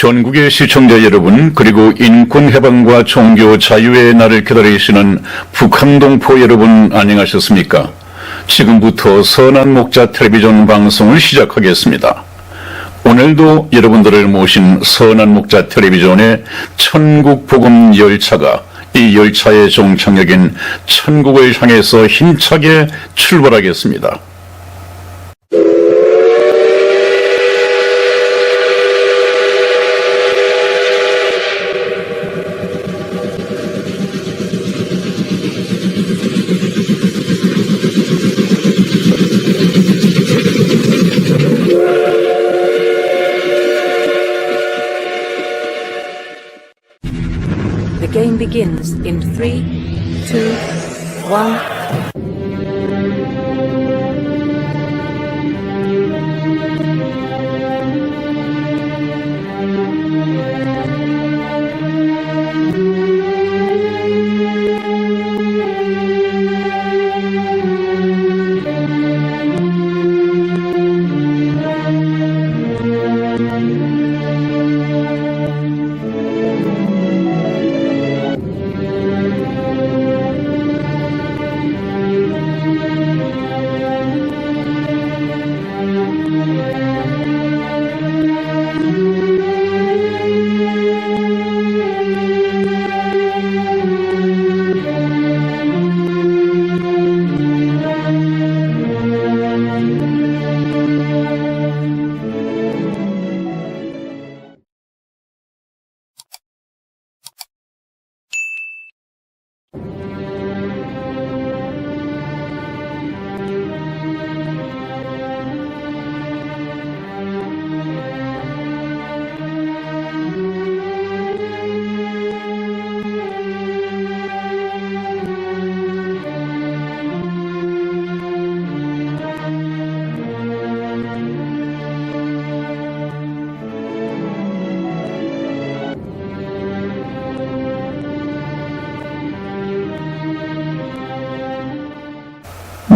전국의 시청자 여러분, 그리고 인권해방과 종교 자유의 날을 기다리시는 북한동포 여러분, 안녕하셨습니까? 지금부터 선한 목자 텔레비전 방송을 시작하겠습니다. 오늘도 여러분들을 모신 선한 목자 텔레비전의 천국 복음 열차가 이 열차의 종착역인 천국을 향해서 힘차게 출발하겠습니다. The game begins in 3, 2, 1.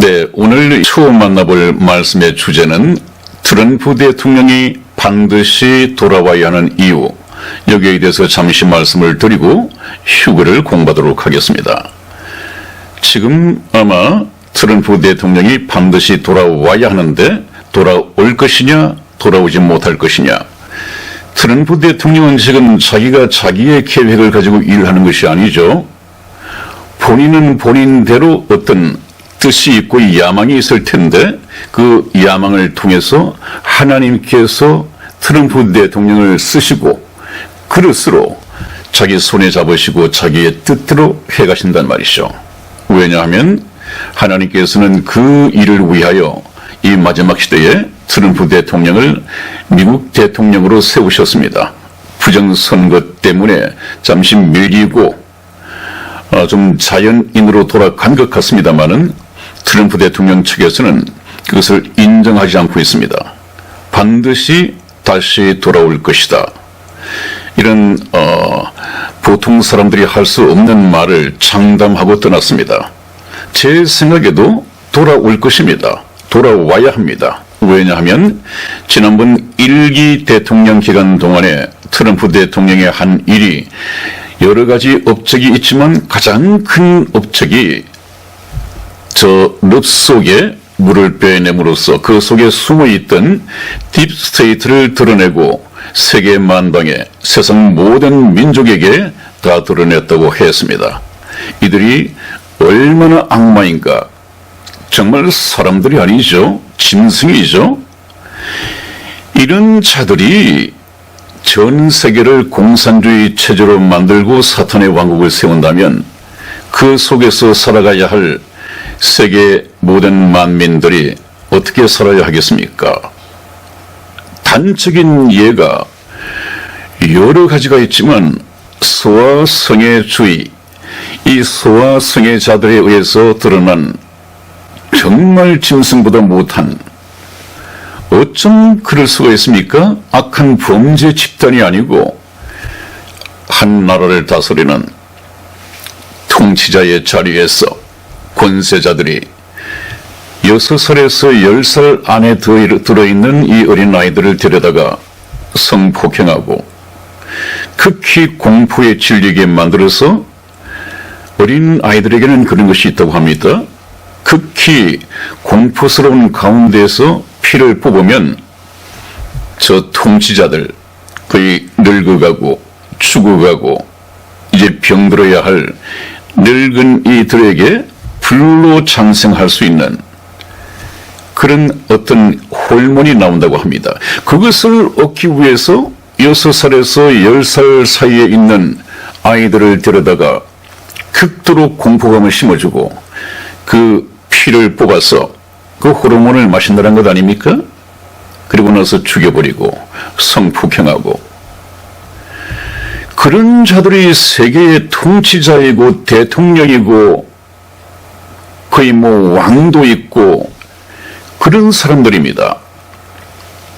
네, 오늘 처음 만나볼 말씀의 주제는 트럼프 대통령이 반드시 돌아와야 하는 이유, 여기에 대해서 잠시 말씀을 드리고 휴거를 공부하도록 하겠습니다. 지금 아마 트럼프 대통령이 반드시 돌아와야 하는데 돌아올 것이냐 돌아오지 못할 것이냐, 트럼프 대통령은 지금 자기가 자기의 계획을 가지고 일하는 것이 아니죠. 본인은 본인대로 어떤 뜻이 있고 야망이 있을 텐데 그 야망을 통해서 하나님께서 트럼프 대통령을 쓰시고 그릇으로 자기 손에 잡으시고 자기의 뜻대로 해가신단 말이죠. 왜냐하면 하나님께서는 그 일을 위하여 이 마지막 시대에 트럼프 대통령을 미국 대통령으로 세우셨습니다. 부정선거 때문에 잠시 밀리고 좀 자연인으로 돌아간 것 같습니다만은 트럼프 대통령 측에서는 그것을 인정하지 않고 있습니다. 반드시 다시 돌아올 것이다. 이런 보통 사람들이 할 수 없는 말을 장담하고 떠났습니다. 제 생각에도 돌아올 것입니다. 돌아와야 합니다. 왜냐하면 지난번 1기 대통령 기간 동안에 트럼프 대통령의 한 일이 여러 가지 업적이 있지만 가장 큰 업적이 저 늪 속에 물을 빼냄으로써 그 속에 숨어있던 딥스테이트를 드러내고 세계 만방에 세상 모든 민족에게 다 드러냈다고 했습니다. 이들이 얼마나 악마인가. 정말 사람들이 아니죠. 짐승이죠. 이런 자들이 전 세계를 공산주의 체제로 만들고 사탄의 왕국을 세운다면 그 속에서 살아가야 할 세계 모든 만민들이 어떻게 살아야 하겠습니까? 단적인 예가 여러 가지가 있지만 소아성애주의, 이 소아성애자들에 의해서 드러난 정말 짐승보다 못한, 어쩜 그럴 수가 있습니까? 악한 범죄 집단이 아니고 한 나라를 다스리는 통치자의 자리에서 권세자들이 6살에서 10살 안에 들어있는 이 어린아이들을 데려다가 성폭행하고 극히 공포에 질리게 만들어서 어린 아이들에게는 그런 것이 있다고 합니다. 극히 공포스러운 가운데서 피를 뽑으면 저 통치자들 거의 늙어가고 죽어가고 이제 병들어야 할 늙은 이들에게 불로 장생할 수 있는 그런 어떤 호르몬이 나온다고 합니다. 그것을 얻기 위해서 6살에서 10살 사이에 있는 아이들을 데려다가 극도로 공포감을 심어주고 그 피를 뽑아서 그 호르몬을 마신다는 것 아닙니까? 그리고 나서 죽여버리고 성폭행하고 그런 자들이 세계의 통치자이고 대통령이고 거의 뭐 왕도 있고 그런 사람들입니다.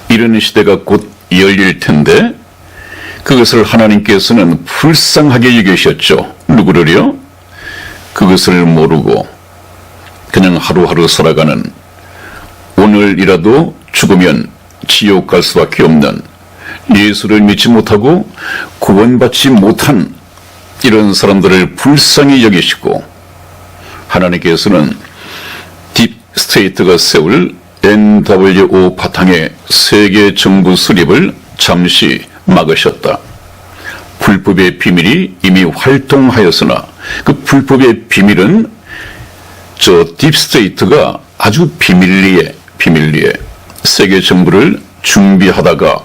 이런 시대가 곧 열릴 텐데 그것을 하나님께서는 불쌍하게 여기셨죠. 누구를요? 그것을 모르고 그냥 하루하루 살아가는 오늘이라도 죽으면 지옥 갈 수밖에 없는 예수를 믿지 못하고 구원받지 못한 이런 사람들을 불쌍히 여기시고 하나님께서는 딥스테이트가 세울 NWO 바탕의 세계 정부 수립을 잠시 막으셨다. 불법의 비밀이 이미 활동하였으나 그 불법의 비밀은 저 딥스테이트가 아주 비밀리에 세계 정부를 준비하다가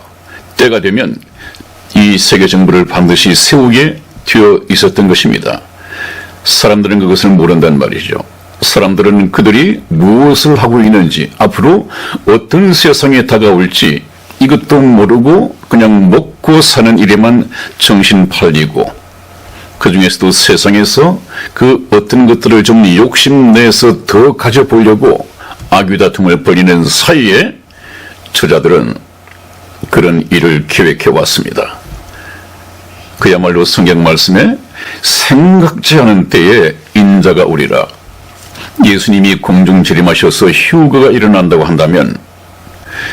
때가 되면 이 세계 정부를 반드시 세우게 되어 있었던 것입니다. 사람들은 그것을 모른단 말이죠. 사람들은 그들이 무엇을 하고 있는지 앞으로 어떤 세상에 다가올지 이것도 모르고 그냥 먹고 사는 일에만 정신 팔리고 그 중에서도 세상에서 그 어떤 것들을 좀 욕심내서 더 가져보려고 아귀다툼을 벌이는 사이에 저자들은 그런 일을 계획해 왔습니다. 그야말로 성경 말씀에 생각지 않은 때에 인자가 오리라. 예수님이 공중 재림하셔서 휴거가 일어난다고 한다면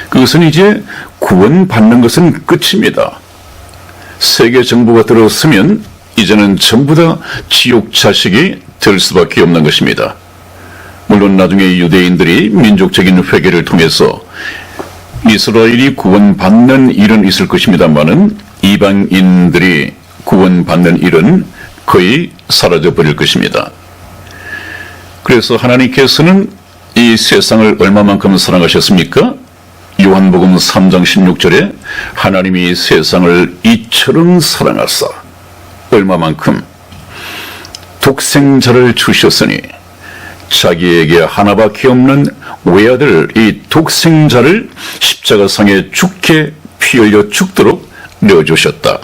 그것은 이제 구원받는 것은 끝입니다. 세계 정부가 들어서면 이제는 전부 다 지옥 자식이 될 수밖에 없는 것입니다. 물론 나중에 유대인들이 민족적인 회개를 통해서 이스라엘이 구원받는 일은 있을 것입니다마는 이방인들이 구원받는 일은 거의 사라져버릴 것입니다. 그래서 하나님께서는 이 세상을 얼마만큼 사랑하셨습니까? 요한복음 3장 16절에 하나님이 세상을 이처럼 사랑하사 얼마만큼 독생자를 주셨으니 자기에게 하나밖에 없는 외아들 이 독생자를 십자가상에 죽게 피 흘려 죽도록 내어주셨다.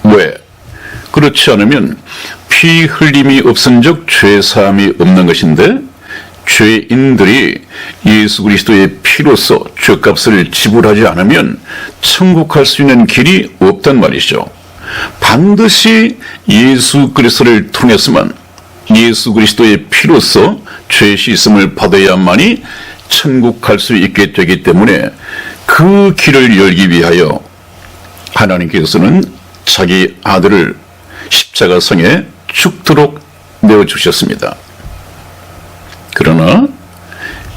왜? 그렇지 않으면 피 흘림이 없은즉 죄 사함이 없는 것인데 죄인들이 예수 그리스도의 피로서 죄값을 지불하지 않으면 천국 갈 수 있는 길이 없단 말이죠. 반드시 예수 그리스도를 통해서만 예수 그리스도의 피로서 죄 씻음을 받아야만이 천국 갈 수 있게 되기 때문에 그 길을 열기 위하여 하나님께서는 자기 아들을 십자가상에 죽도록 내어주셨습니다. 그러나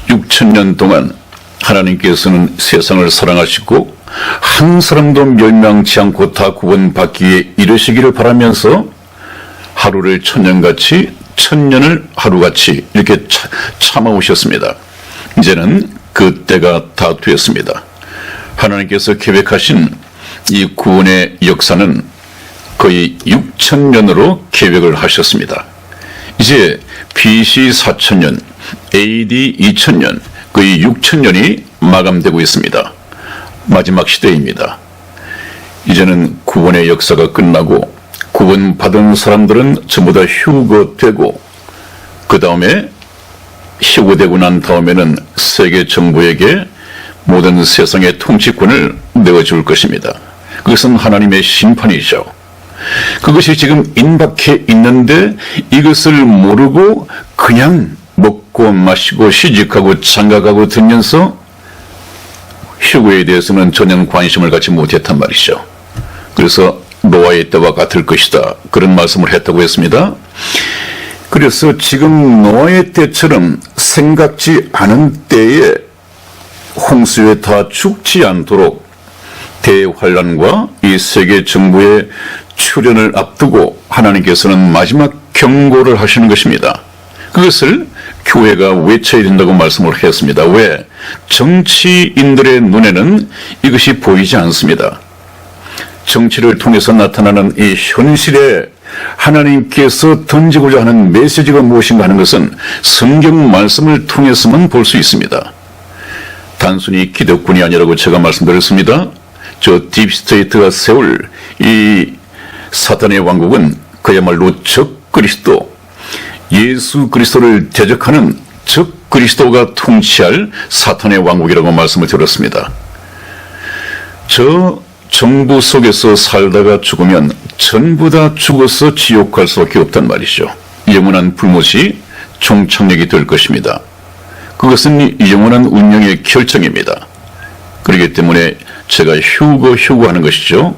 6,000년 동안 하나님께서는 세상을 사랑하시고 한 사람도 멸망치 않고 다 구원받기에 이르시기를 바라면서 하루를 천년같이 천년을 하루같이 이렇게 참아오셨습니다. 이제는 그 때가 다 되었습니다. 하나님께서 계획하신 이 구원의 역사는 거의 6,000년으로 계획을 하셨습니다. 이제 BC 4,000년, AD 2,000년, 거의 6,000년이 마감되고 있습니다. 마지막 시대입니다. 이제는 구원의 역사가 끝나고 구원받은 사람들은 전부 다 휴거되고 그 다음에 휴거되고 난 다음에는 세계 정부에게 모든 세상의 통치권을 내어줄 것입니다. 그것은 하나님의 심판이죠. 그것이 지금 임박해 있는데 이것을 모르고 그냥 먹고 마시고 시집가고 장가가고 들면서 휴거에 대해서는 전혀 관심을 갖지 못했단 말이죠. 그래서 노아의 때와 같을 것이다. 그런 말씀을 했다고 했습니다. 그래서 지금 노아의 때처럼 생각지 않은 때에 홍수에 다 죽지 않도록 대환란과 이 세계 정부의 출현을 앞두고 하나님께서는 마지막 경고를 하시는 것입니다. 그것을 교회가 외쳐야 된다고 말씀을 했습니다. 왜? 정치인들의 눈에는 이것이 보이지 않습니다. 정치를 통해서 나타나는 이 현실에 하나님께서 던지고자 하는 메시지가 무엇인가 하는 것은 성경 말씀을 통해서만 볼 수 있습니다. 단순히 기득권이 아니라고 제가 말씀드렸습니다. 저 딥스테이트가 세울 이 사탄의 왕국은 그야말로 적그리스도, 예수 그리스도를 대적하는 적그리스도가 통치할 사탄의 왕국이라고 말씀을 드렸습니다. 저 정부 속에서 살다가 죽으면 전부 다 죽어서 지옥 갈 수밖에 없단 말이죠. 영원한 불못이 종착역이 될 것입니다. 그것은 영원한 운명의 결정입니다. 그렇기 때문에 제가 휴거 하는 것이죠.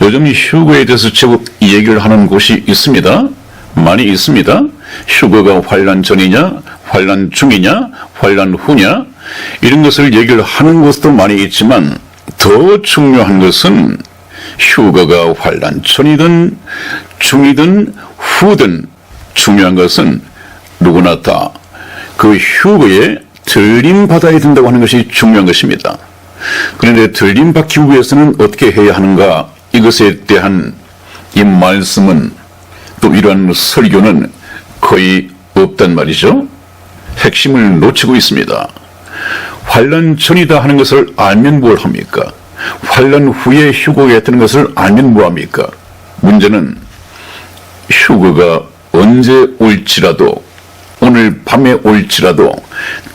요즘 이 휴거에 대해서 제법 얘기를 하는 곳이 있습니다. 많이 있습니다. 휴거가 환란 전이냐, 환란 중이냐, 환란 후냐, 이런 것을 얘기를 하는 곳도 많이 있지만 더 중요한 것은 휴거가 환란 전이든 중이든 후든 중요한 것은 누구나 다 그 휴거에 들림받아야 된다고 하는 것이 중요한 것입니다. 그런데 들림받기 위해서는 어떻게 해야 하는가, 이것에 대한 이 말씀은 또 이러한 설교는 거의 없단 말이죠. 핵심을 놓치고 있습니다. 환란 전이다 하는 것을 알면 뭘 합니까? 환란 후에 휴거가 있다는 것을 알면 뭐합니까? 문제는 휴거가 언제 올지라도, 오늘 밤에 올지라도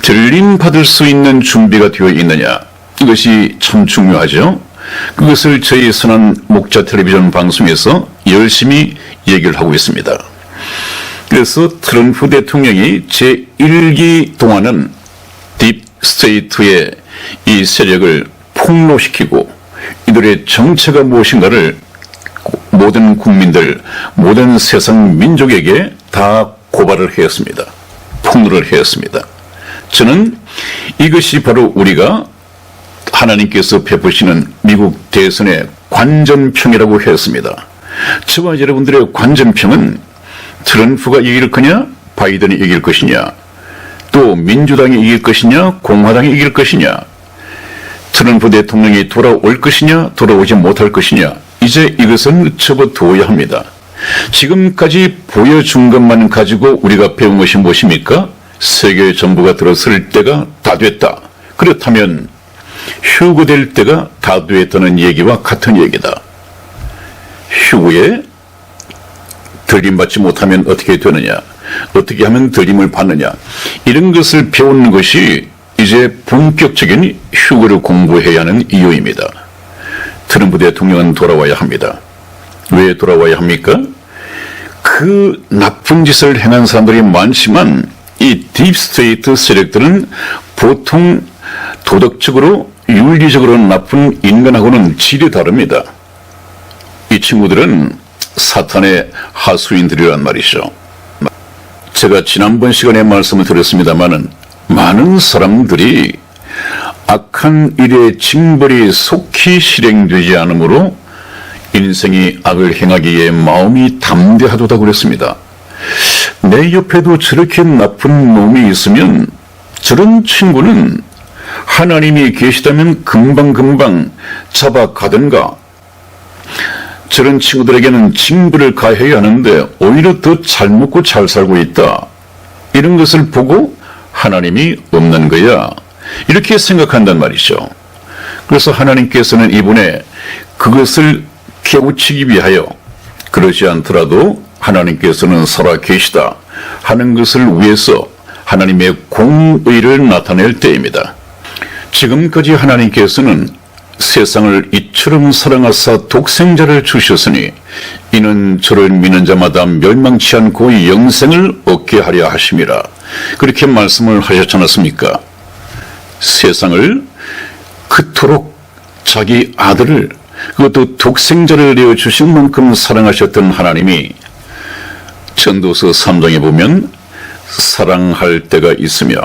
들림받을 수 있는 준비가 되어 있느냐, 이것이 참 중요하죠. 그것을 저희 선한 목자 텔레비전 방송에서 열심히 얘기를 하고 있습니다. 그래서 트럼프 대통령이 제1기 동안은 딥스테이트의 이 세력을 폭로시키고 이들의 정체가 무엇인가를 모든 국민들, 모든 세상 민족에게 다 고발을 했습니다. 폭로를 했습니다. 저는 이것이 바로 우리가 하나님께서 베푸시는 미국 대선의 관전평이라고 했습니다. 저와 여러분들의 관전평은 트럼프가 이길 거냐, 바이든이 이길 것이냐, 또 민주당이 이길 것이냐, 공화당이 이길 것이냐, 트럼프 대통령이 돌아올 것이냐, 돌아오지 못할 것이냐, 이제 이것은 접어두어야 합니다. 지금까지 보여준 것만 가지고 우리가 배운 것이 무엇입니까? 세계 정부가 들어설 때가 다 됐다. 그렇다면 휴거될 때가 다 됐다는 얘기와 같은 얘기다. 휴거에 들림받지 못하면 어떻게 되느냐, 어떻게 하면 들림을 받느냐, 이런 것을 배우는 것이 이제 본격적인 휴거를 공부해야 하는 이유입니다. 트럼프 대통령은 돌아와야 합니다. 왜 돌아와야 합니까? 그 나쁜 짓을 행한 사람들이 많지만 이 딥스테이트 세력들은 보통 도덕적으로 윤리적으로 나쁜 인간하고는 질이 다릅니다. 이 친구들은 사탄의 하수인들이란 말이죠. 제가 지난번 시간에 말씀을 드렸습니다마는 많은 사람들이 악한 일의 징벌이 속히 실행되지 않으므로 인생이 악을 행하기에 마음이 담대하도다 그랬습니다. 내 옆에도 저렇게 나쁜 놈이 있으면 저런 친구는 하나님이 계시다면 금방금방 잡아가든가, 저런 친구들에게는 징벌을 가해야 하는데 오히려 더 잘 먹고 잘 살고 있다, 이런 것을 보고 하나님이 없는 거야, 이렇게 생각한단 말이죠. 그래서 하나님께서는 이번에 그것을 깨우치기 위하여, 그러지 않더라도 하나님께서는 살아계시다 하는 것을 위해서 하나님의 공의를 나타낼 때입니다. 지금까지 하나님께서는 세상을 이처럼 사랑하사 독생자를 주셨으니 이는 저를 믿는 자마다 멸망치 않고 영생을 얻게 하려 하심이라, 그렇게 말씀을 하셨지 않았습니까? 세상을 그토록 자기 아들을 그것도 독생자를 내어주신 만큼 사랑하셨던 하나님이 전도서 3장에 보면 사랑할 때가 있으며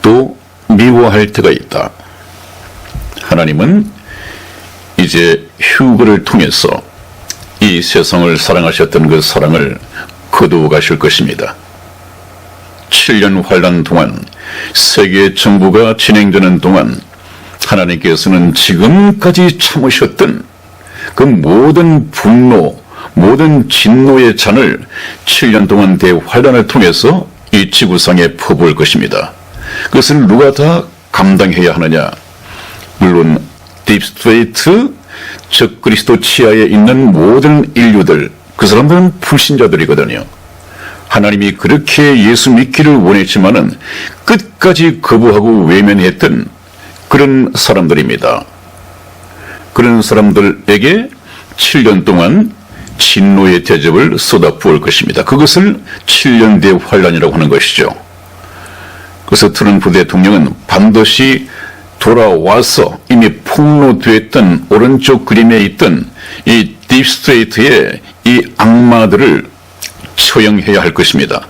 또 미워할 때가 있다. 하나님은 이제 휴거를 통해서 이 세상을 사랑하셨던 그 사랑을 거두어 가실 것입니다. 7년 환란 동안 세계 정부가 진행되는 동안 하나님께서는 지금까지 참으셨던 그 모든 분노, 모든 진노의 잔을 7년 동안 대환란을 통해서 이 지구상에 퍼부을 것입니다. 그것을 누가 다 감당해야 하느냐? 물론 딥스테이트, 즉 그리스도 치하에 있는 모든 인류들, 그 사람들은 불신자들이거든요. 하나님이 그렇게 예수 믿기를 원했지만은 끝까지 거부하고 외면했던 그런 사람들입니다. 그런 사람들에게 7년 동안 진노의 대접을 쏟아부을 것입니다. 그것을 7년 대환란이라고 하는 것이죠. 그래서 트럼프 대통령은 반드시 돌아와서 이미 폭로됐던 오른쪽 그림에 있던 이 딥스테이트의 이 악마들을 처형해야 할 것입니다.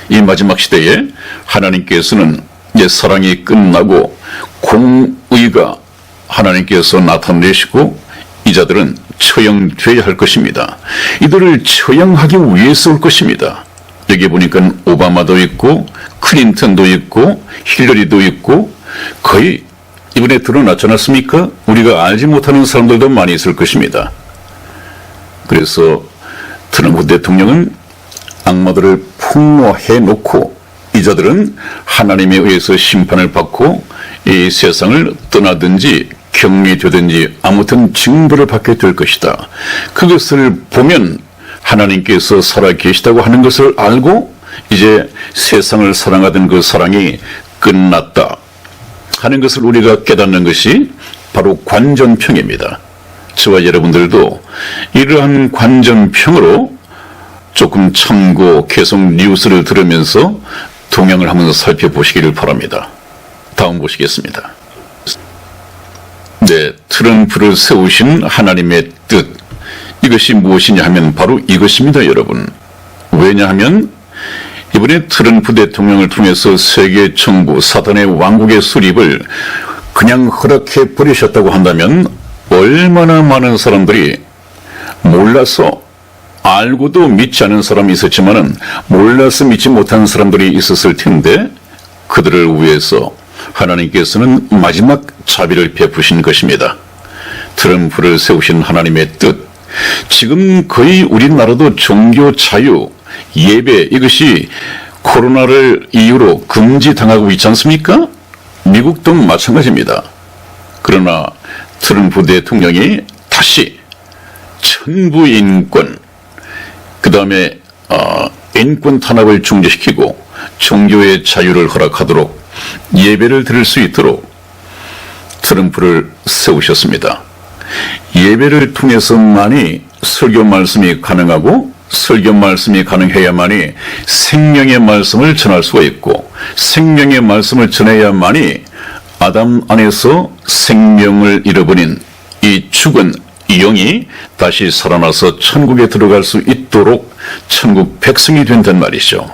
이 마지막 시대에 하나님께서는 이제 사랑이 끝나고 공의가 하나님께서 나타내시고 이 자들은 처형돼야 할 것입니다. 이들을 처형하기 위해서 올 것입니다. 여기 보니까 오바마도 있고 클린턴도 있고 힐러리도 있고 거의 이번에 드러나지 않았습니까? 우리가 알지 못하는 사람들도 많이 있을 것입니다. 그래서 트럼프 대통령은 악마들을 폭로해 놓고 이 자들은 하나님에 의해서 심판을 받고 이 세상을 떠나든지 격리되든지 아무튼 징벌을 받게 될 것이다. 그것을 보면 하나님께서 살아계시다고 하는 것을 알고 이제 세상을 사랑하던 그 사랑이 끝났다 하는 것을 우리가 깨닫는 것이 바로 관전평입니다. 저와 여러분들도 이러한 관전평으로 조금 참고 계속 뉴스를 들으면서 동향을 한번 살펴보시기를 바랍니다. 다음 보시겠습니다. 네, 트럼프를 세우신 하나님의 뜻, 이것이 무엇이냐 하면 바로 이것입니다, 여러분. 왜냐하면 이번에 트럼프 대통령을 통해서 세계 정부, 사단의 왕국의 수립을 그냥 허락해 버리셨다고 한다면 얼마나 많은 사람들이 몰라서 알고도 믿지 않은 사람이 있었지만은 몰라서 믿지 못한 사람들이 있었을 텐데 그들을 위해서 하나님께서는 마지막 자비를 베푸신 것입니다. 트럼프를 세우신 하나님의 뜻. 지금 거의 우리나라도 종교 자유, 예배 이것이 코로나를 이유로 금지당하고 있지 않습니까? 미국도 마찬가지입니다. 그러나 트럼프 대통령이 다시 천부 인권, 그 다음에 인권 탄압을 중지시키고 종교의 자유를 허락하도록 예배를 드릴 수 있도록 트럼프를 세우셨습니다. 예배를 통해서만이 설교 말씀이 가능하고 설교 말씀이 가능해야만이 생명의 말씀을 전할 수가 있고 생명의 말씀을 전해야만이 아담 안에서 생명을 잃어버린 이 죽은 영이 다시 살아나서 천국에 들어갈 수 있도록 천국 백성이 된단 말이죠.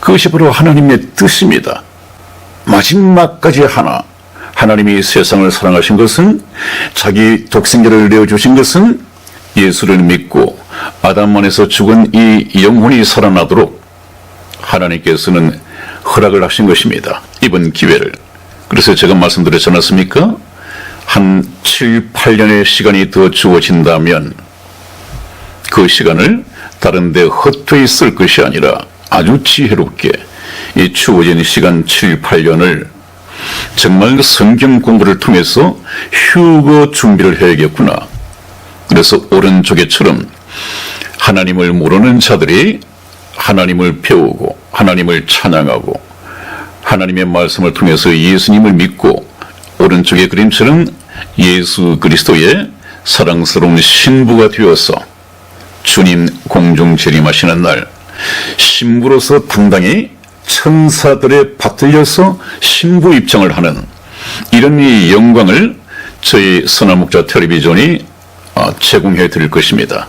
그것이 바로 하나님의 뜻입니다. 마지막까지 하나님이 세상을 사랑하신 것은 자기 독생자를 내어주신 것은 예수를 믿고 아담 안에서 죽은 이 영혼이 살아나도록 하나님께서는 허락을 하신 것입니다. 이번 기회를. 그래서 제가 말씀드렸지 않았습니까? 한 7, 8년의 시간이 더 주어진다면 그 시간을 다른 데 헛되이 쓸 것이 아니라 아주 지혜롭게 이 주어진 시간 7, 8년을 정말 성경 공부를 통해서 휴거 준비를 해야겠구나. 그래서 오른쪽에처럼 하나님을 모르는 자들이 하나님을 배우고 하나님을 찬양하고 하나님의 말씀을 통해서 예수님을 믿고 오른쪽의 그림처럼 예수 그리스도의 사랑스러운 신부가 되어서 주님 공중 재림하시는 날 신부로서 당당히 천사들의 받들려서 신부 입장을 하는 이런 이 영광을 저희 선화목자 텔레비전이 제공해 드릴 것입니다.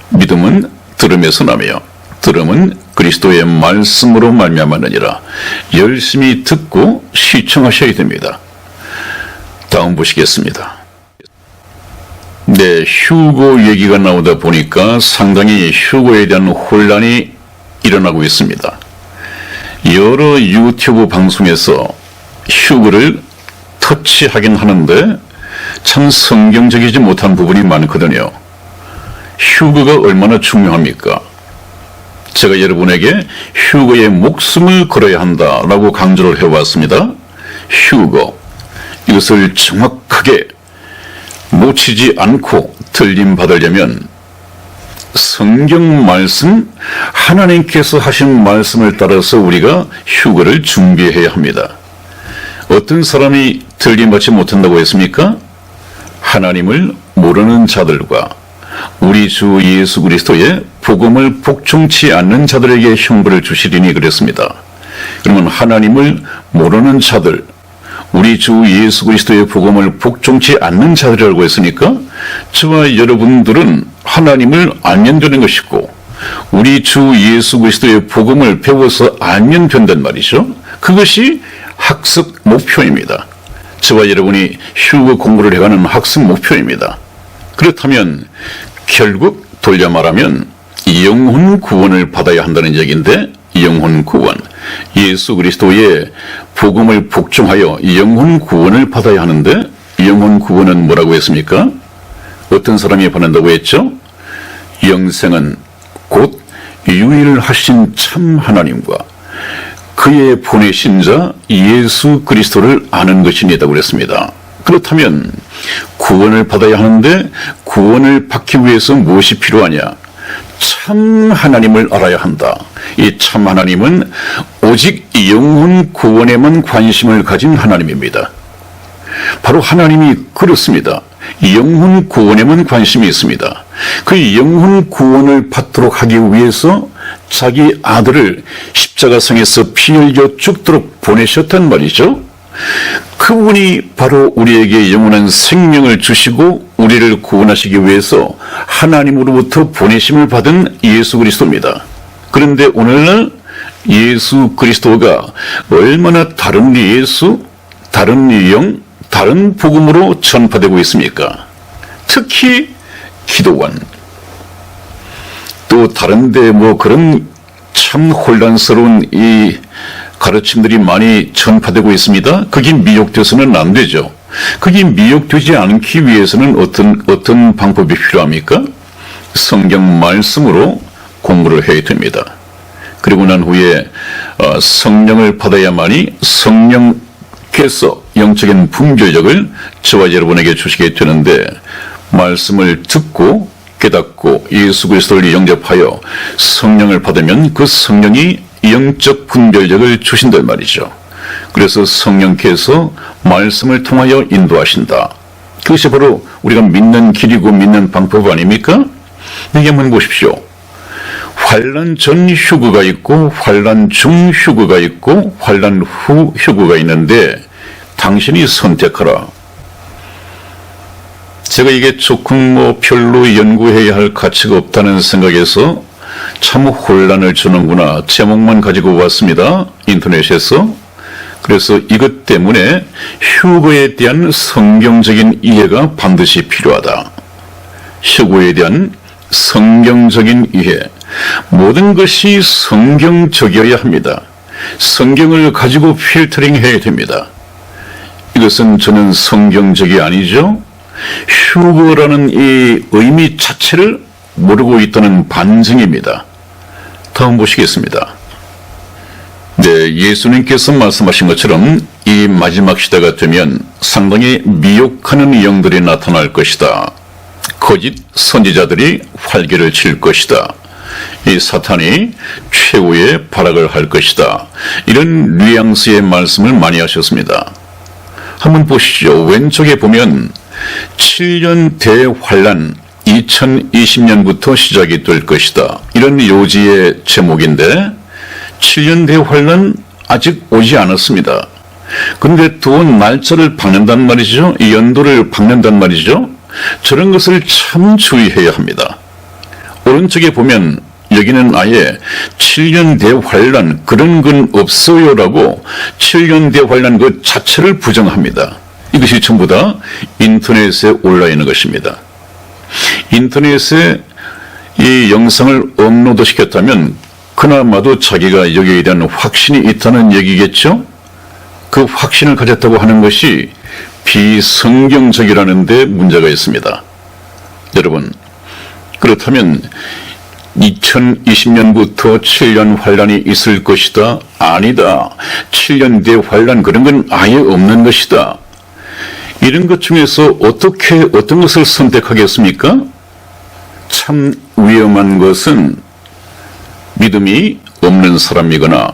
믿음은 들음에서 나며 들음은 그리스도의 말씀으로 말미암았느니라. 열심히 듣고 시청하셔야 됩니다. 다음 보시겠습니다. 네, 휴거 얘기가 나오다 보니까 상당히 휴거에 대한 혼란이 일어나고 있습니다. 여러 유튜브 방송에서 휴거를 터치하긴 하는데 참 성경적이지 못한 부분이 많거든요. 휴거가 얼마나 중요합니까? 제가 여러분에게 휴거에 목숨을 걸어야 한다라고 강조를 해왔습니다. 휴거, 이것을 정확하게 놓치지 않고 들림받으려면 성경 말씀, 하나님께서 하신 말씀을 따라서 우리가 휴거를 준비해야 합니다. 어떤 사람이 들림받지 못한다고 했습니까? 하나님을 모르는 자들과 우리 주 예수 그리스도의 복음을 복종치 않는 자들에게 형벌을 주시리니 그랬습니다. 그러면 하나님을 모르는 자들, 우리 주 예수 그리스도의 복음을 복종치 않는 자들이라고 했으니까 저와 여러분들은 하나님을 알면 되는 것이고 우리 주 예수 그리스도의 복음을 배워서 알면 된단 말이죠. 그것이 학습 목표입니다. 저와 여러분이 휴거 공부를 해가는 학습 목표입니다. 그렇다면 결국 돌려 말하면 영혼 구원을 받아야 한다는 얘기인데, 영혼 구원, 예수 그리스도의 복음을 복종하여 영혼 구원을 받아야 하는데, 영혼 구원은 뭐라고 했습니까? 어떤 사람이 받는다고 했죠? 영생은 곧 유일하신 참 하나님과 그의 보내신 자 예수 그리스도를 아는 것이니다고 그랬습니다. 그렇다면 구원을 받아야 하는데 구원을 받기 위해서 무엇이 필요하냐? 참 하나님을 알아야 한다. 이 참 하나님은 오직 영혼 구원에만 관심을 가진 하나님입니다. 바로 하나님이 그렇습니다. 영혼 구원에만 관심이 있습니다. 그 영혼 구원을 받도록 하기 위해서 자기 아들을 십자가상에서 피 흘려 죽도록 보내셨단 말이죠. 그분이 바로 우리에게 영원한 생명을 주시고 우리를 구원하시기 위해서 하나님으로부터 보내심을 받은 예수 그리스도입니다. 그런데 오늘날 예수 그리스도가 얼마나 다른 예수, 다른 영, 다른 복음으로 전파되고 있습니까? 특히 기도원, 또 다른데 뭐 그런 참 혼란스러운 이 가르침들이 많이 전파되고 있습니다. 그게 미혹돼서는 안 되죠. 그게 미혹되지 않기 위해서는 어떤 방법이 필요합니까? 성경 말씀으로 공부를 해야 됩니다. 그리고 난 후에 성령을 받아야만이 성령께서 영적인 분별력을 저와 여러분에게 주시게 되는데, 말씀을 듣고 깨닫고 예수 그리스도를 영접하여 성령을 받으면 그 성령이 영적 분별력을 주신단 말이죠. 그래서 성령께서 말씀을 통하여 인도하신다. 그것이 바로 우리가 믿는 길이고 믿는 방법 아닙니까? 여기 한번 보십시오. 환난 전 휴거가 있고 환난 중 휴거가 있고 환난 후 휴거가 있는데 당신이 선택하라. 제가 이게 조금 별로 연구해야 할 가치가 없다는 생각에서 참 혼란을 주는구나 제목만 가지고 왔습니다. 인터넷에서. 그래서 이것 때문에 휴거에 대한 성경적인 이해가 반드시 필요하다. 휴거에 대한 성경적인 이해. 모든 것이 성경적이어야 합니다. 성경을 가지고 필터링 해야 됩니다. 이것은 저는 성경적이 아니죠. 휴거라는 이 의미 자체를 모르고 있다는 반증입니다. 다음 보시겠습니다. 네, 예수님께서 말씀하신 것처럼 이 마지막 시대가 되면 상당히 미혹하는 영들이 나타날 것이다. 거짓 선지자들이 활개를 칠 것이다. 이 사탄이 최후의 발악을 할 것이다. 이런 뉘앙스의 말씀을 많이 하셨습니다. 한번 보시죠. 왼쪽에 보면 7년 대환란 2020년부터 시작이 될 것이다. 이런 요지의 제목인데 7년 대환란 아직 오지 않았습니다. 근데 또 날짜를 박는단 말이죠. 연도를 박는단 말이죠. 저런 것을 참 주의해야 합니다. 오른쪽에 보면 여기는 아예 7년 대환란 그런 건 없어요라고 7년 대환란 그 자체를 부정합니다. 이것이 전부 다 인터넷에 올라 있는 것입니다. 인터넷에 이 영상을 업로드 시켰다면 그나마도 자기가 여기에 대한 확신이 있다는 얘기겠죠? 그 확신을 가졌다고 하는 것이 비성경적이라는 데 문제가 있습니다. 여러분, 그렇다면 2020년부터 7년 환란이 있을 것이다. 아니다. 7년 뒤에 환란 그런 건 아예 없는 것이다. 이런 것 중에서 어떤 것을 선택하겠습니까? 참 위험한 것은 믿음이 없는 사람이거나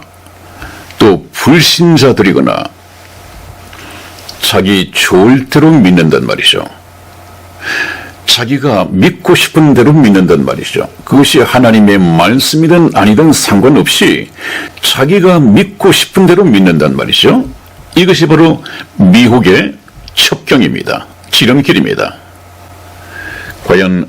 또 불신자들이거나 자기 좋을 대로 믿는단 말이죠. 자기가 믿고 싶은 대로 믿는단 말이죠. 그것이 하나님의 말씀이든 아니든 상관없이 자기가 믿고 싶은 대로 믿는단 말이죠. 이것이 바로 미혹의 첩경입니다. 지름길입니다. 과연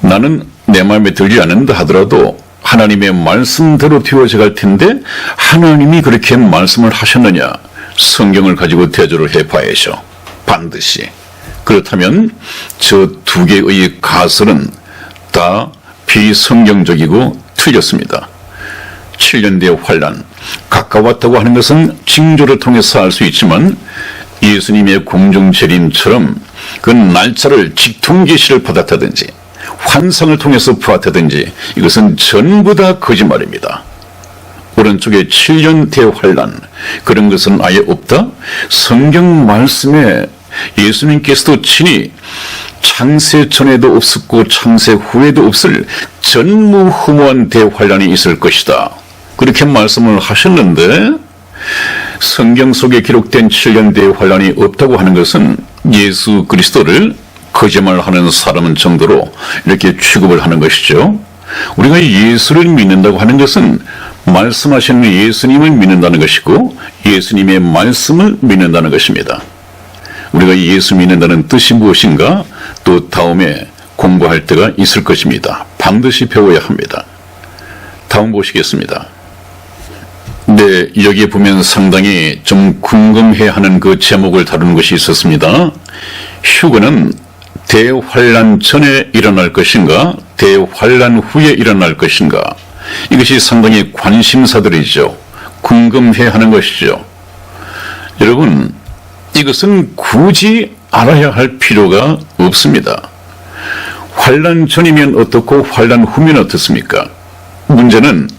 나는 내 마음에 들지 않는다 하더라도 하나님의 말씀대로 되어져 갈 텐데 하나님이 그렇게 말씀을 하셨느냐? 성경을 가지고 대조를 해봐야죠. 반드시. 그렇다면 저 두 개의 가설은 다 비성경적이고 틀렸습니다. 7년 뒤의 환란, 가까웠다고 하는 것은 징조를 통해서 알 수 있지만 예수님의 공중재림처럼 그 날짜를 직통계시를 받았다든지 환상을 통해서 보았다든지 이것은 전부 다 거짓말입니다. 오른쪽에 7년 대환란 그런 것은 아예 없다. 성경 말씀에 예수님께서도 친히 창세 전에도 없었고 창세 후에도 없을 전무후무한 대환란이 있을 것이다. 그렇게 말씀을 하셨는데 성경 속에 기록된 7년 대환란이 없다고 하는 것은 예수 그리스도를 거짓말하는 사람 정도로 이렇게 취급을 하는 것이죠. 우리가 예수를 믿는다고 하는 것은 말씀하시는 예수님을 믿는다는 것이고 예수님의 말씀을 믿는다는 것입니다. 우리가 예수 믿는다는 뜻이 무엇인가 또 다음에 공부할 때가 있을 것입니다. 반드시 배워야 합니다. 다음 보시겠습니다. 네, 여기에 보면 상당히 좀 궁금해하는 그 제목을 다루는 것이 있었습니다. 휴거는 대환란 전에 일어날 것인가 대환란 후에 일어날 것인가 이것이 상당히 관심사들이죠. 궁금해하는 것이죠. 여러분 이것은 굳이 알아야 할 필요가 없습니다. 환란 전이면 어떻고 환란 후면 어떻습니까? 문제는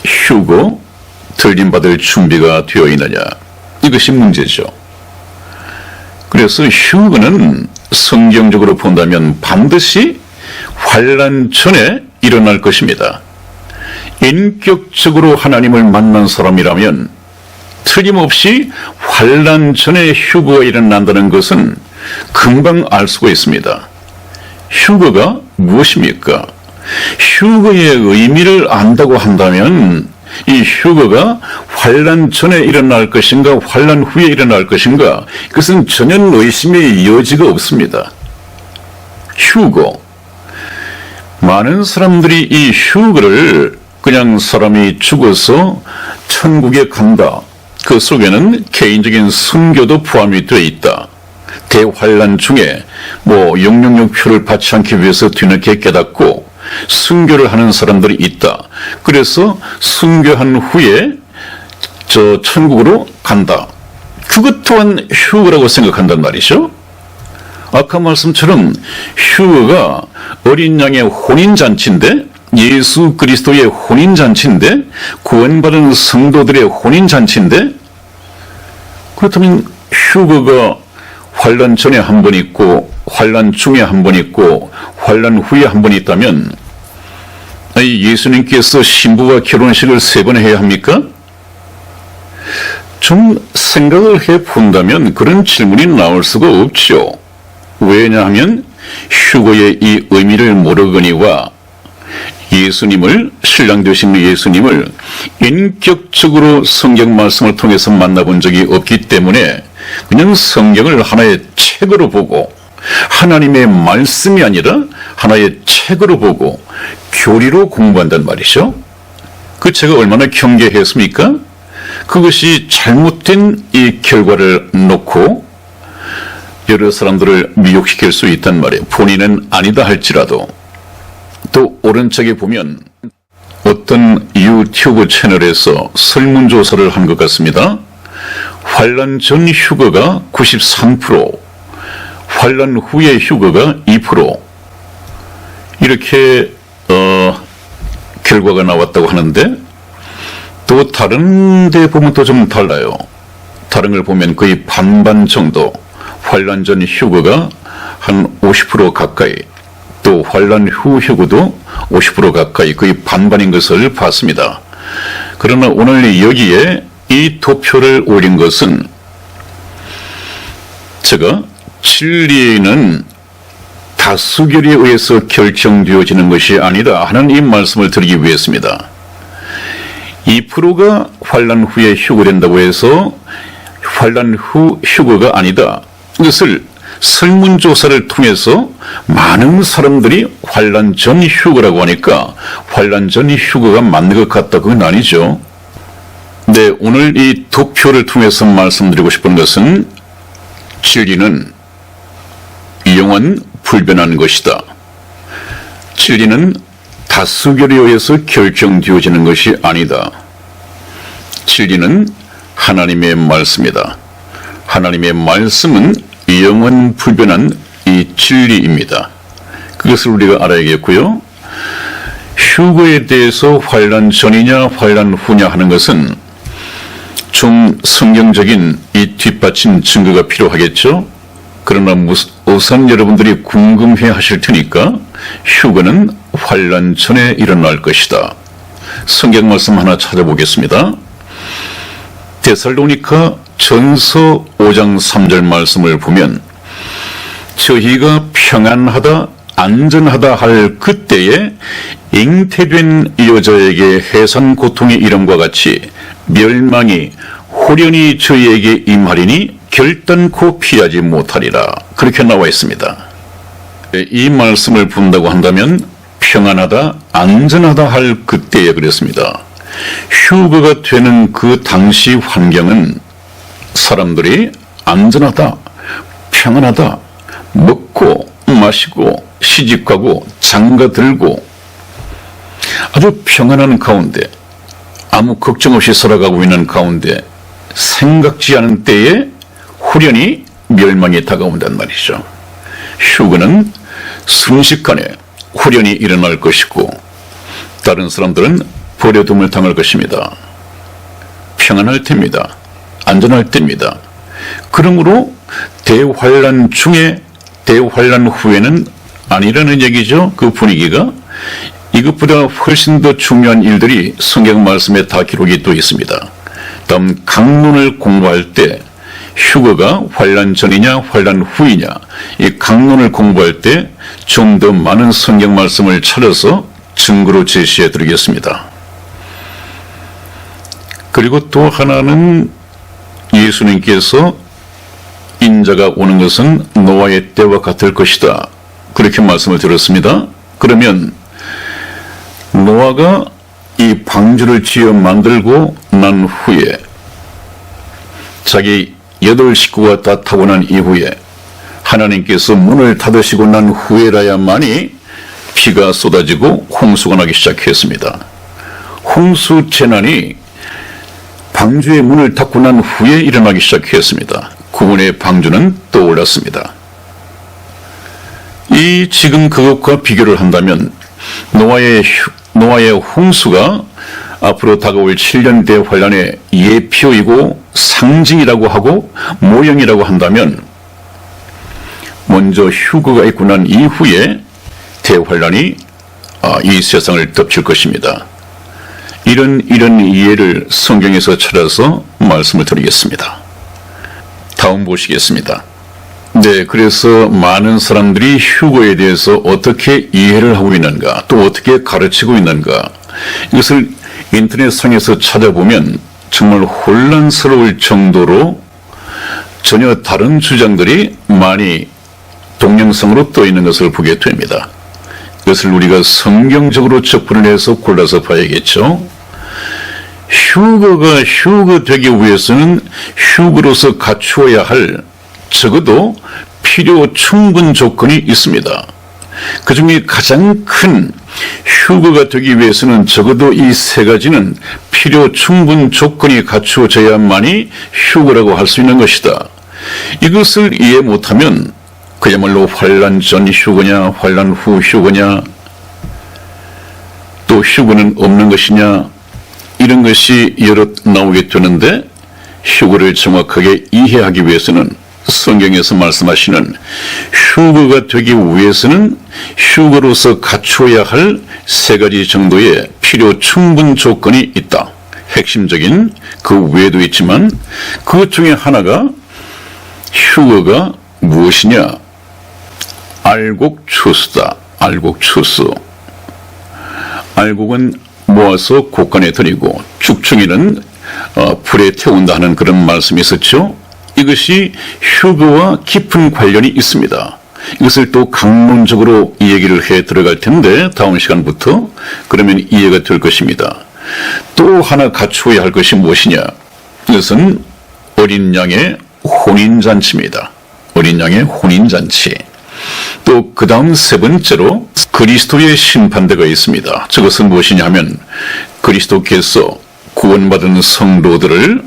휴거 들림받을 준비가 되어 있느냐 이것이 문제죠. 그래서 휴거는 성경적으로 본다면 반드시 환란 전에 일어날 것입니다. 인격적으로 하나님을 만난 사람이라면 틀림없이 환란 전에 휴거가 일어난다는 것은 금방 알 수가 있습니다. 휴거가 무엇입니까? 휴거의 의미를 안다고 한다면 이 휴거가 환란 전에 일어날 것인가 환란 후에 일어날 것인가 그것은 전혀 의심의 여지가 없습니다. 휴거 많은 사람들이 이 휴거를 그냥 사람이 죽어서 천국에 간다. 그 속에는 개인적인 순교도 포함이 되어 있다. 대환란 중에 666표를 받지 않기 위해서 뒤늦게 깨닫고 순교를 하는 사람들이 있다. 그래서 순교한 후에 저 천국으로 간다. 그것 또한 휴거라고 생각한단 말이죠. 아까 말씀처럼 휴거가 어린 양의 혼인잔치인데 예수 그리스도의 혼인잔치인데 구원받은 성도들의 혼인잔치인데 그렇다면 휴거가 환란 전에 한 번 있고 환란 중에 한 번 있고 환란 후에 한 번 있다면 예수님께서 신부와 결혼식을 3번 해야 합니까? 좀 생각을 해본다면 그런 질문이 나올 수가 없죠. 왜냐하면 휴거의 이 의미를 모르거니와 예수님을, 신랑 되신 예수님을 인격적으로 성경 말씀을 통해서 만나본 적이 없기 때문에 그냥 성경을 하나의 책으로 보고, 하나님의 말씀이 아니라 하나의 책으로 보고 교리로 공부한단 말이죠. 그 책이 얼마나 경계했습니까? 그것이 잘못된 이 결과를 놓고 여러 사람들을 미혹시킬 수 있단 말이에요. 본인은 아니다 할지라도. 또 오른쪽에 보면 어떤 유튜브 채널에서 설문조사를 한 것 같습니다. 환란 전 휴거가 93%, 환란 후의 휴거가 2%, 이렇게 결과가 나왔다고 하는데, 또 다른 데 보면 또 좀 달라요. 다른 걸 보면 거의 반반 정도, 환란 전 휴거가 한 50% 가까이, 또 환란 후 휴거도 50% 가까이, 거의 반반인 것을 봤습니다. 그러나 오늘 여기에 이 도표를 올린 것은 제가 진리는 다수결에 의해서 결정되어지는 것이 아니다 하는 이 말씀을 드리기 위해서입니다. 2%가 환란 후에 휴거된다고 해서 환란 후 휴거가 아니다. 이것을 설문조사를 통해서 많은 사람들이 환란 전 휴거라고 하니까 환란 전 휴거가 맞는 것 같다. 그건 아니죠. 네, 오늘 이 도표를 통해서 말씀드리고 싶은 것은 진리는 영원 불변한 것이다. 진리는 다수결에 의해서 결정되어지는 것이 아니다. 진리는 하나님의 말씀이다. 하나님의 말씀은 영원 불변한 이 진리입니다. 그것을 우리가 알아야겠고요. 휴거에 대해서 환란 전이냐 환란 후냐 하는 것은 좀 성경적인 이 뒷받침 증거가 필요하겠죠. 그러나 우선 여러분들이 궁금해 하실 테니까 휴거는 환란 전에 일어날 것이다. 성경 말씀 하나 찾아보겠습니다. 데살로니가 전서 5장 3절 말씀을 보면 저희가 평안하다 안전하다 할 그때에 잉태된 여자에게 해산 고통이 이름과 같이 멸망이 홀연히 저희에게 임하리니 결단코 피하지 못하리라. 그렇게 나와 있습니다. 이 말씀을 본다고 한다면 평안하다 안전하다 할 그때에 그랬습니다. 휴거가 되는 그 당시 환경은 사람들이 안전하다, 평안하다, 먹고 마시고 시집가고 장가들고 아주 평안한 가운데, 아무 걱정 없이 살아가고 있는 가운데 생각지 않은 때에 홀연히 멸망이 다가온단 말이죠. 휴거는 순식간에 홀연히 일어날 것이고 다른 사람들은 버려둠을 당할 것입니다. 평안할 때입니다. 안전할 때입니다. 그러므로 대환란 중에 대환란 후에는 아니라는 얘기죠. 그 분위기가. 이것보다 훨씬 더 중요한 일들이 성경 말씀에 다 기록이 또 있습니다. 다음 강론을 공부할 때 휴거가 환란 전이냐 환란 후이냐, 이 강론을 공부할 때 좀 더 많은 성경 말씀을 찾아서 증거로 제시해 드리겠습니다. 그리고 또 하나는 예수님께서 인자가 오는 것은 노아의 때와 같을 것이다. 그렇게 말씀을 드렸습니다. 그러면 노아가 이 방주를 지어 만들고 난 후에 자기 8 식구가 다 타고 난 이후에 하나님께서 문을 닫으시고 난 후에라야만이 비가 쏟아지고 홍수가 나기 시작했습니다. 홍수 재난이 방주의 문을 닫고 난 후에 일어나기 시작했습니다. 구원의 방주는 떠올랐습니다. 이 지금 그것과 비교를 한다면 노아의 홍수가 앞으로 다가올 7년 대환란의 예표이고 상징이라고 하고 모형이라고 한다면 먼저 휴거가 있고 난 이후에 대환란이 이 세상을 덮칠 것입니다. 이런 이해를 성경에서 찾아서 말씀을 드리겠습니다. 다음 보시겠습니다. 네, 그래서 많은 사람들이 휴거에 대해서 어떻게 이해를 하고 있는가, 또 어떻게 가르치고 있는가, 이것을 인터넷상에서 찾아보면 정말 혼란스러울 정도로 전혀 다른 주장들이 많이 동영상으로 떠 있는 것을 보게 됩니다. 이것을 우리가 성경적으로 접근을 해서 골라서 봐야겠죠. 휴거가 휴거되기 위해서는 휴거로서 갖추어야 할 적어도 필요 충분 조건이 있습니다. 그 중에 가장 큰 휴거가 되기 위해서는 적어도 이 세 가지는 필요 충분 조건이 갖추어져야만이 휴거라고 할 수 있는 것이다. 이것을 이해 못하면 그야말로 환란 전 휴거냐, 환란 후 휴거냐, 또 휴거는 없는 것이냐, 이런 것이 여러 나오게 되는데, 휴거를 정확하게 이해하기 위해서는 성경에서 말씀하시는 휴거가 되기 위해서는 휴거로서 갖추어야 할 세 가지 정도의 필요 충분 조건이 있다. 핵심적인 그 외에도 있지만 그것 중에 하나가 휴거가 무엇이냐? 알곡추수다. 알곡추수. 알곡은 모아서 곡간에 들이고 죽충이는 불에 태운다 하는 그런 말씀이 있었죠. 이것이 휴거와 깊은 관련이 있습니다. 이것을 또 강론적으로 이 얘기를 해 들어갈 텐데 다음 시간부터 그러면 이해가 될 것입니다. 또 하나 갖추어야 할 것이 무엇이냐? 이것은 어린 양의 혼인잔치입니다. 어린 양의 혼인잔치. 또 그 다음 세 번째로 그리스도의 심판대가 있습니다. 저것은 무엇이냐 하면 그리스도께서 구원받은 성도들을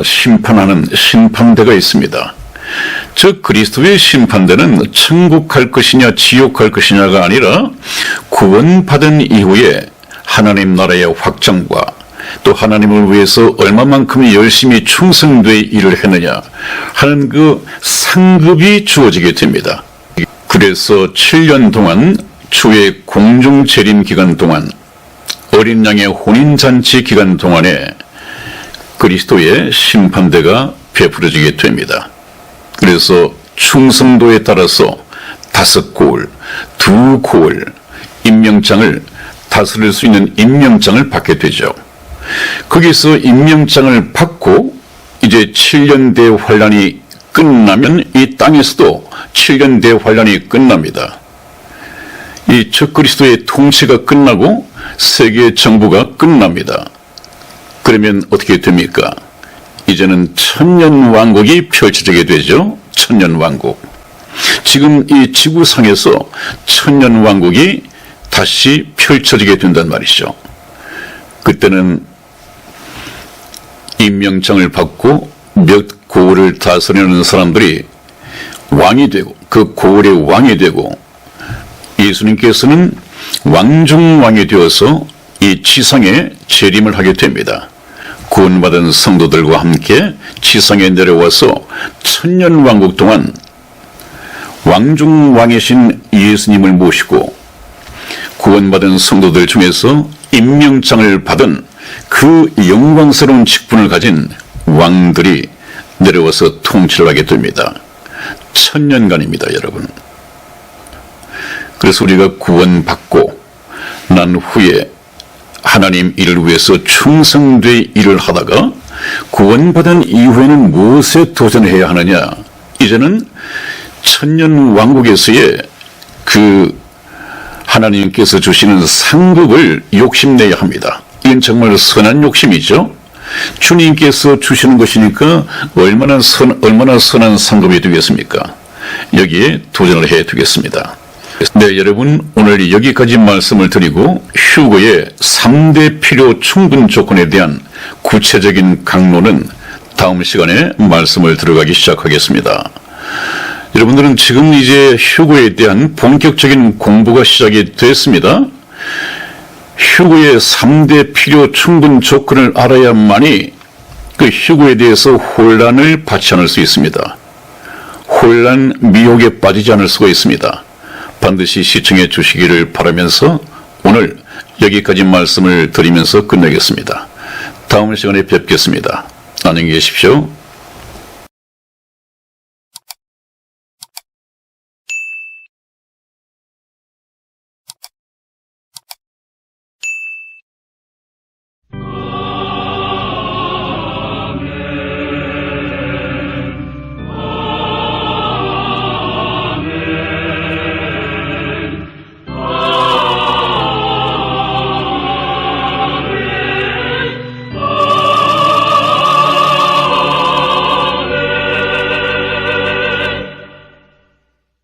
심판하는 심판대가 있습니다. 즉 그리스도의 심판대는 천국 갈 것이냐 지옥 갈 것이냐가 아니라 구원받은 이후에 하나님 나라의 확장과 또 하나님을 위해서 얼마만큼 열심히 충성되어 일을 했느냐 하는 그 상급이 주어지게 됩니다. 그래서 7년 동안 주의 공중 재림 기간 동안 어린 양의 혼인잔치 기간 동안에 그리스도의 심판대가 베풀어지게 됩니다. 그래서 충성도에 따라서 5고을, 2고을 임명장을 다스릴 수 있는 임명장을 받게 되죠. 거기서 임명장을 받고 이제 7년 대환란이 끝나면 이 땅에서도 7년 대환란이 끝납니다. 이 적그리스도의 통치가 끝나고 세계 정부가 끝납니다. 그러면 어떻게 됩니까? 이제는 천년 왕국이 펼쳐지게 되죠. 천년 왕국. 지금 이 지구상에서 천년 왕국이 다시 펼쳐지게 된단 말이죠. 그때는 임명장을 받고 몇 고을을 다스리는 사람들이 왕이 되고 그 고을의 왕이 되고 예수님께서는 왕중왕이 되어서 이 지상에 재림을 하게 됩니다. 구원받은 성도들과 함께 지상에 내려와서 천년 왕국 동안 왕중왕이신 예수님을 모시고 구원받은 성도들 중에서 임명장을 받은 그 영광스러운 직분을 가진 왕들이 내려와서 통치를 하게 됩니다. 천년간입니다, 여러분. 그래서 우리가 구원받고 난 후에 하나님 일을 위해서 충성되이 일을 하다가 구원받은 이후에는 무엇에 도전해야 하느냐? 이제는 천년 왕국에서의 그 하나님께서 주시는 상급을 욕심내야 합니다. 이건 정말 선한 욕심이죠. 주님께서 주시는 것이니까 얼마나 선한 상급이 되겠습니까? 여기에 도전을 해 두겠습니다. 네, 여러분, 오늘 여기까지 말씀을 드리고 휴거의 3대 필요 충분 조건에 대한 구체적인 강론은 다음 시간에 말씀을 들어가기 시작하겠습니다. 여러분들은 지금 이제 휴거에 대한 본격적인 공부가 시작이 됐습니다. 휴거의 3대 필요 충분 조건을 알아야만이 그 휴거에 대해서 혼란을 받지 않을 수 있습니다. 혼란 미혹에 빠지지 않을 수가 있습니다. 반드시 시청해 주시기를 바라면서 오늘 여기까지 말씀을 드리면서 끝내겠습니다. 다음 시간에 뵙겠습니다. 안녕히 계십시오.